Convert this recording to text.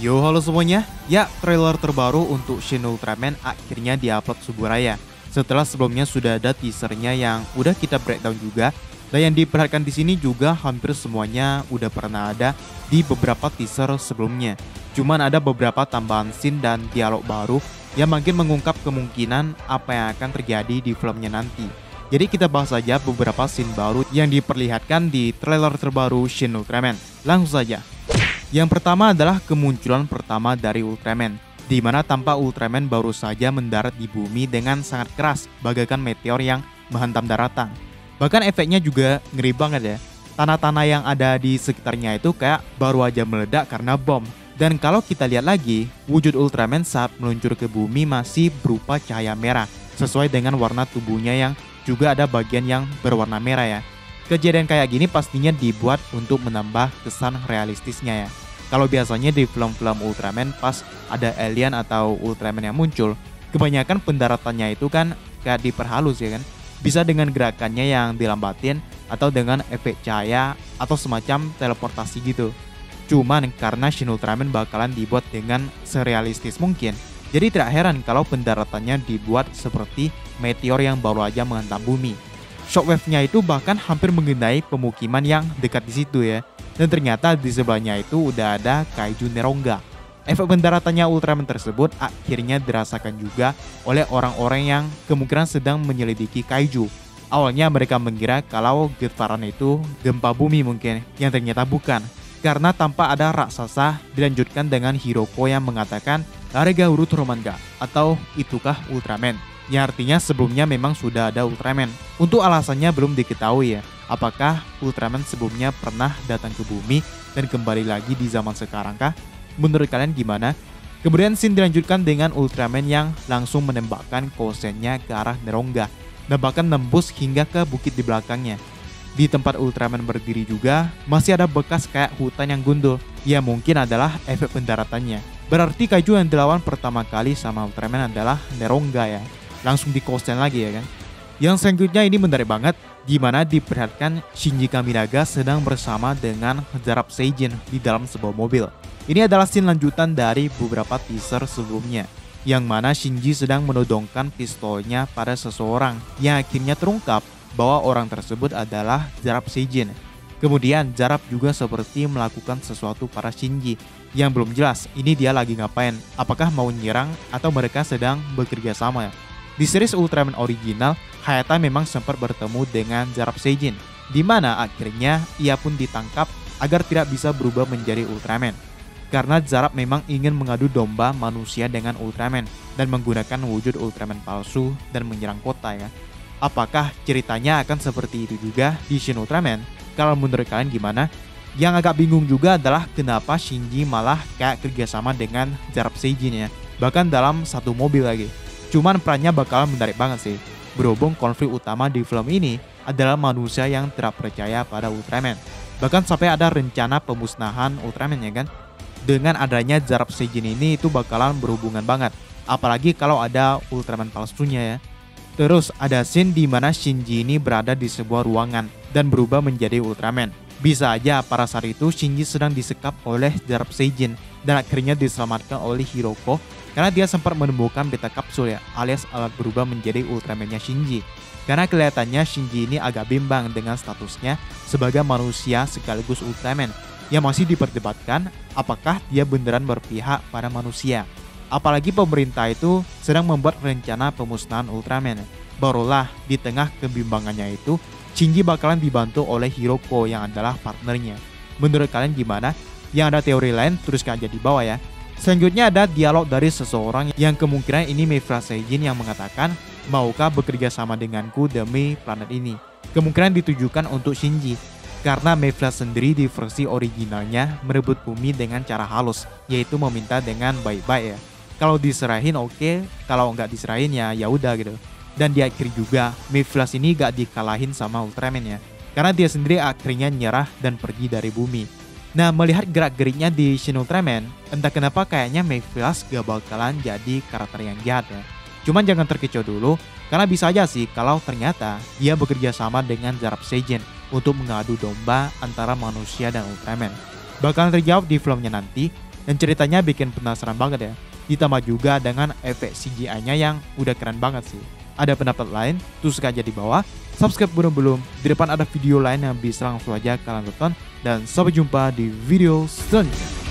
Yo, halo semuanya. Ya, trailer terbaru untuk Shin Ultraman akhirnya diupload Suburaya. Setelah sebelumnya sudah ada teasernya yang udah kita breakdown juga. Dan yang diperhatikan di sini juga hampir semuanya udah pernah ada di beberapa teaser sebelumnya. Cuman ada beberapa tambahan scene dan dialog baru yang makin mengungkap kemungkinan apa yang akan terjadi di filmnya nanti. Jadi kita bahas saja beberapa scene baru yang diperlihatkan di trailer terbaru Shin Ultraman. Langsung saja. Yang pertama adalah kemunculan pertama dari Ultraman, di mana tampak Ultraman baru saja mendarat di bumi dengan sangat keras, bagaikan meteor yang menghantam daratan. Bahkan efeknya juga ngeri banget ya. Tanah-tanah yang ada di sekitarnya itu kayak baru aja meledak karena bom. Dan kalau kita lihat lagi, wujud Ultraman saat meluncur ke bumi masih berupa cahaya merah, sesuai dengan warna tubuhnya yang juga ada bagian yang berwarna merah ya. Kejadian kayak gini pastinya dibuat untuk menambah kesan realistisnya ya. Kalau biasanya di film-film Ultraman pas ada alien atau Ultraman yang muncul, kebanyakan pendaratannya itu kan kayak diperhalus ya kan. Bisa dengan gerakannya yang dilambatin atau dengan efek cahaya atau semacam teleportasi gitu. Cuman karena Shin Ultraman bakalan dibuat dengan serealistis mungkin, jadi tidak heran kalau pendaratannya dibuat seperti meteor yang baru aja menghantam bumi. Shockwave-nya itu bahkan hampir mengenai pemukiman yang dekat di situ ya. Dan ternyata di sebelahnya itu udah ada Kaiju Neronga. Efek pendaratannya Ultraman tersebut akhirnya dirasakan juga oleh orang-orang yang kemungkinan sedang menyelidiki Kaiju. Awalnya mereka mengira kalau getaran itu gempa bumi mungkin, yang ternyata bukan. Karena tanpa ada raksasa dilanjutkan dengan Hiroko yang mengatakan Larega Urut Romanga atau itukah Ultraman. Yang artinya sebelumnya memang sudah ada Ultraman. Untuk alasannya belum diketahui ya. Apakah Ultraman sebelumnya pernah datang ke bumi dan kembali lagi di zaman sekarang kah? Menurut kalian gimana? Kemudian scene dilanjutkan dengan Ultraman yang langsung menembakkan kosennya ke arah Neronga dan bahkan nembus hingga ke bukit di belakangnya. Di tempat Ultraman berdiri juga masih ada bekas kayak hutan yang gundul. Ya mungkin adalah efek pendaratannya. Berarti kaiju yang dilawan pertama kali sama Ultraman adalah Neronga ya. Langsung di kosen lagi ya kan. Yang selanjutnya ini menarik banget, di mana diperlihatkan Shinji Kaminaga sedang bersama dengan Zarab Seijin di dalam sebuah mobil. Ini adalah scene lanjutan dari beberapa teaser sebelumnya, yang mana Shinji sedang menodongkan pistolnya pada seseorang yang akhirnya terungkap bahwa orang tersebut adalah Zarab Seijin. Kemudian Zarab juga seperti melakukan sesuatu pada Shinji yang belum jelas ini dia lagi ngapain, apakah mau nyerang atau mereka sedang bekerja sama. Di series Ultraman original, Hayata memang sempat bertemu dengan Zarab Seijin, di mana akhirnya ia pun ditangkap agar tidak bisa berubah menjadi Ultraman. Karena Zarab memang ingin mengadu domba manusia dengan Ultraman dan menggunakan wujud Ultraman palsu dan menyerang kota ya. Apakah ceritanya akan seperti itu juga di Shin Ultraman? Kalau menurut kalian gimana? Yang agak bingung juga adalah kenapa Shinji malah kayak kerjasama dengan Zarab Seijin ya, bahkan dalam satu mobil lagi. Cuman perannya bakalan menarik banget sih, berhubung konflik utama di film ini adalah manusia yang tidak percaya pada Ultraman. Bahkan sampai ada rencana pemusnahan Ultraman ya kan. Dengan adanya Zarab Seijin ini itu bakalan berhubungan banget, apalagi kalau ada Ultraman palsunya ya. Terus ada scene di mana Shinji ini berada di sebuah ruangan dan berubah menjadi Ultraman. Bisa aja pada saat itu Shinji sedang disekap oleh Zarab Seijin dan akhirnya diselamatkan oleh Hiroko karena dia sempat menemukan beta kapsul ya, alias alat berubah menjadi Ultraman-nya Shinji. Karena kelihatannya Shinji ini agak bimbang dengan statusnya sebagai manusia sekaligus Ultraman yang masih diperdebatkan apakah dia beneran berpihak pada manusia. Apalagi pemerintah itu sedang membuat rencana pemusnahan Ultraman. Barulah di tengah kebimbangannya itu Shinji bakalan dibantu oleh Hiroko yang adalah partnernya. Menurut kalian gimana? Yang ada teori lain tuliskan aja di bawah ya. Selanjutnya ada dialog dari seseorang yang kemungkinan ini Mifra Seijin yang mengatakan, maukah bekerja sama denganku demi planet ini? Kemungkinan ditujukan untuk Shinji, karena Mifra sendiri di versi originalnya merebut bumi dengan cara halus, yaitu meminta dengan baik-baik ya. Kalau diserahin oke, kalau nggak diserahin ya udah gitu. Dan di akhir juga Mifra ini gak dikalahin sama Ultraman ya, karena dia sendiri akhirnya nyerah dan pergi dari bumi. Nah, melihat gerak-geriknya di Shin Ultraman, entah kenapa kayaknya Mephilas gak bakalan jadi karakter yang jahat ya. Cuman jangan terkecoh dulu, karena bisa aja sih kalau ternyata dia bekerja sama dengan Zarab Seijin untuk mengadu domba antara manusia dan Ultraman. Bakalan terjawab di filmnya nanti. dan ceritanya bikin penasaran banget ya. Ditambah juga dengan efek CGI-nya yang udah keren banget sih. Ada pendapat lain? Tuliskan aja di bawah. Subscribe belum? Di depan ada video lain yang bisa langsung aja kalian tonton. Dan sampai jumpa di video selanjutnya.